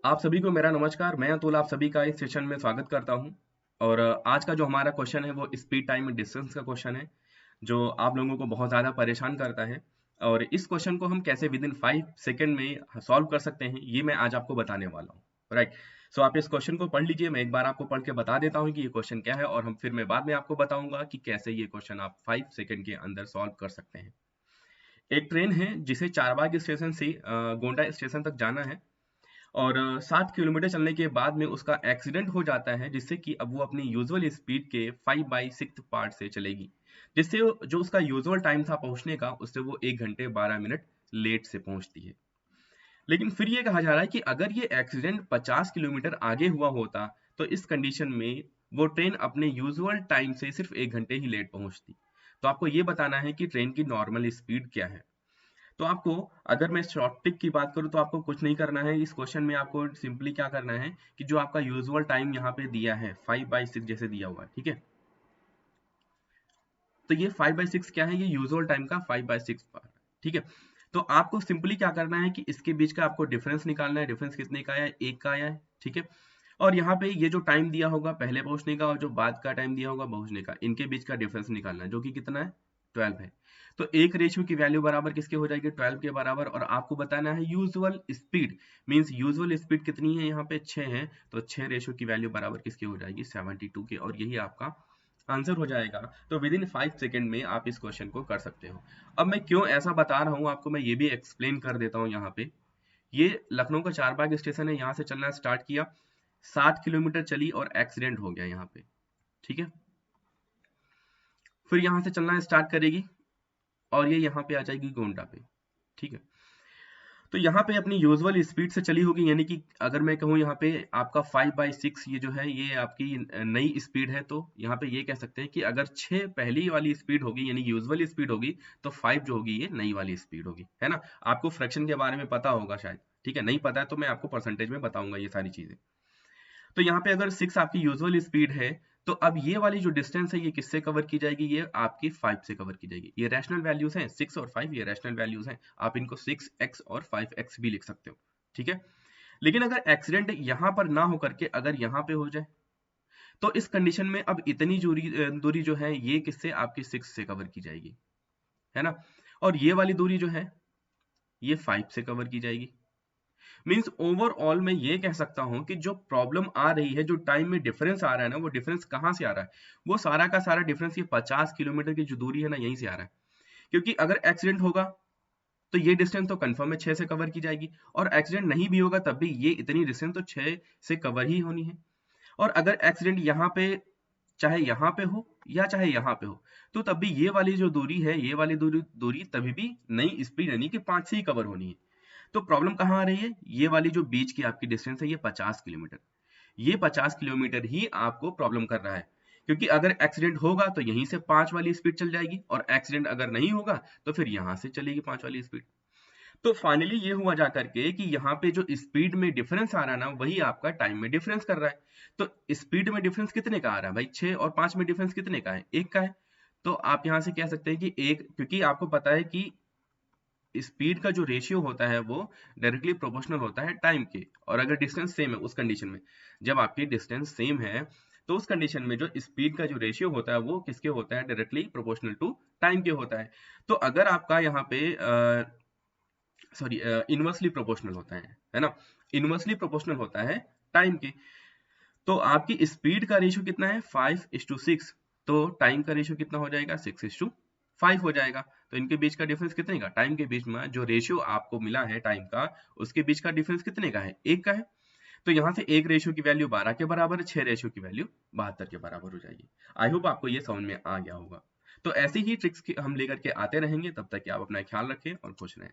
आप सभी को मेरा नमस्कार। मैं अतुल आप सभी का इस सेशन में स्वागत करता हूं। और आज का जो हमारा क्वेश्चन है वो स्पीड टाइम डिस्टेंस का क्वेश्चन है, जो आप लोगों को बहुत ज़्यादा परेशान करता है। और इस क्वेश्चन को हम कैसे विद इन 5 सेकेंड में सॉल्व कर सकते हैं, ये मैं आज आपको बताने वाला हूँ। राइट। सो आप इस क्वेश्चन को पढ़ लीजिए। मैं एक बार आपको पढ़ के बता देता हूँ कि ये क्वेश्चन क्या है, और हम फिर मैं बाद में आपको बताऊंगा कि कैसे ये क्वेश्चन आप 5 सेकेंड के अंदर सॉल्व कर सकते हैं। एक ट्रेन है जिसे चारबाग स्टेशन से गोंडा स्टेशन तक जाना है, और 7 किलोमीटर चलने के बाद में उसका एक्सीडेंट हो जाता है, जिससे कि अब वो अपनी यूजुअल स्पीड के 5/6 पार्ट से चलेगी, जिससे जो उसका यूजुअल टाइम था पहुंचने का, उससे वो 1 घंटे 12 मिनट लेट से पहुंचती है। लेकिन फिर ये कहा जा रहा है कि अगर ये एक्सीडेंट 50 किलोमीटर आगे हुआ होता, तो इस कंडीशन में वो ट्रेन अपने यूजुअल टाइम से सिर्फ 1 घंटे ही लेट पहुंचती। तो आपको ये बताना है कि ट्रेन की नॉर्मल स्पीड क्या है। तो आपको, अगर मैं शॉर्ट ट्रिक की बात करूँ, तो आपको कुछ नहीं करना है। इस क्वेश्चन में आपको सिंपली क्या करना है कि जो आपका यूजुअल टाइम यहाँ पे दिया है 5/6 जैसे दिया हुआ है, ठीक है। तो ये 5/6 क्या है, ये यूजुअल टाइम का 5/6 पार्ट, ठीक है। तो आपको सिंपली क्या करना है कि इसके बीच का आपको डिफरेंस निकालना है। डिफरेंस कितने का है, 1 का आया है, ठीक है। और यहाँ पे ये जो टाइम दिया होगा पहले पहुंचने का और जो बाद का टाइम दिया होगा पहुंचने का, इनके बीच का डिफरेंस निकालना है, जो कि कितना है, 12 है। तो एक रेशियो की वैल्यू बराबर किसके हो जाएगी, 12 के बराबर। और आपको बताना है usual speed, means usual speed कितनी है, यहाँ पे 6 है, तो 6 रेशियो की वैल्यू बराबर किसकी हो जाएगी, 72 के। और यही आपका आंसर हो जाएगा। तो विद इन 5 सेकेंड में आप इस क्वेश्चन को कर सकते हो। अब मैं क्यों ऐसा बता रहा हूँ आपको, मैं ये भी एक्सप्लेन कर देता हूँ। यहाँ पे ये लखनऊ का चारबाग स्टेशन है, यहाँ से चलना स्टार्ट किया, 7 किलोमीटर चली और एक्सीडेंट हो गया यहाँ पे, ठीक है। फिर यहाँ से चलना स्टार्ट करेगी और ये यहाँ पे आ जाएगी गोंडा पे, ठीक है। तो यहाँ पे अपनी यूजुअल स्पीड से चली होगी, यानी कि अगर मैं कहूँ यहाँ पे आपका 5/6 ये जो है ये आपकी नई स्पीड है। तो यहाँ पे ये कह सकते हैं कि अगर 6 पहली वाली स्पीड होगी यानी यूजुअल स्पीड होगी, तो 5 जो होगी ये नई वाली स्पीड होगी, है ना। आपको फ्रैक्शन के बारे में पता होगा शायद, ठीक है। नहीं पता है तो मैं आपको परसेंटेज में बताऊंगा ये सारी चीजें। तो यहाँ पे अगर 6 आपकी यूजुअल स्पीड है, तो अब ये वाली जो डिस्टेंस है ये किससे कवर की जाएगी, ये आपकी 5 से कवर की जाएगी। ये रैशनल वैल्यूज हैं, 6 और 5 ये रैशनल वैल्यूज हैं। आप इनको 6x और 5x भी लिख सकते हो, ठीक है। लेकिन अगर एक्सीडेंट यहाँ पर ना हो करके अगर यहाँ पे हो जाए, तो इस कंडीशन में अब इतनी दूरी जो है ये किससे, आपकी 6 से कवर की जाएगी, है ना। और ये वाली दूरी जो है ये 5 से कवर की जाएगी। मीन्स ओवरऑल मैं ये कह सकता हूं कि जो प्रॉब्लम आ रही है, जो टाइम में डिफरेंस आ रहा है ना, वो डिफरेंस कहां से आ रहा है, वो सारा का सारा डिफरेंस ये 50 किलोमीटर की जो दूरी है ना, यहीं से आ रहा है। क्योंकि अगर एक्सीडेंट होगा तो ये डिस्टेंस तो कंफर्म है 6 से कवर की जाएगी, और एक्सीडेंट नहीं भी होगा तब भी ये इतनी डिस्टेंस तो 6 से कवर ही होनी है। और अगर एक्सीडेंट यहाँ पे, चाहे यहाँ पे हो या चाहे यहाँ पे हो, तो तब भी ये वाली जो दूरी है, ये वाली दूरी दूरी तभी भी नई स्पीड यानी कि 5 से ही कवर होनी है। तो प्रॉब्लम कहाँ आ रही है, ये वाली जो बीच की आपकी डिस्टेंस है ये 50 किलोमीटर, ये 50 किलोमीटर ही आपको प्रॉब्लम कर रहा है। क्योंकि अगर एक्सीडेंट होगा तो यहीं से 5 वाली स्पीड चल जाएगी, और एक्सीडेंट अगर नहीं होगा तो फिर यहाँ से चलेगी 5 वाली स्पीड। तो फाइनली ये हुआ जा करके कि यहाँ पे जो स्पीड में डिफरेंस आ रहा है ना, वही आपका टाइम में डिफरेंस कर रहा है। तो स्पीड में डिफरेंस कितने का आ रहा है भाई, 6 और 5 में डिफरेंस कितने का है, 1 का है। तो आप यहाँ से कह सकते हैं कि एक, क्योंकि आपको पता है कि स्पीड का जो रेशियो होता है वो डायरेक्टली प्रोपोर्शनल होता है टाइम के। और अगर डिस्टेंस सेम है, उस कंडीशन में, जब आपकी डिस्टेंस सेम है, तो उस कंडीशन में जो स्पीड का जो रेशियो होता है वो किसके होता है, डायरेक्टली प्रोपोर्शनल टू टाइम के होता है। तो अगर आपका यहाँ पे सॉरी इनवर्सली प्रोपोर्शनल होता है ना, इनवर्सली प्रोपोर्शनल होता है टाइम के। तो आपकी स्पीड का रेशियो कितना है, 5:6, तो टाइम का रेशियो कितना हो जाएगा, 6:5 हो जाएगा। तो इनके बीच का डिफरेंस कितने का, टाइम के बीच में जो रेशियो आपको मिला है टाइम का, उसके बीच का डिफरेंस कितने का है, 1 का है। तो यहाँ से 1 रेशियो की वैल्यू 12 के बराबर है, 6 रेशियो की वैल्यू 72 के बराबर हो जाएगी। आई होप आपको ये समझ में आ गया होगा। तो ऐसी ही ट्रिक्स हम लेकर के आते रहेंगे, तब तक कि आप अपना ख्याल रखें और खुश रहें।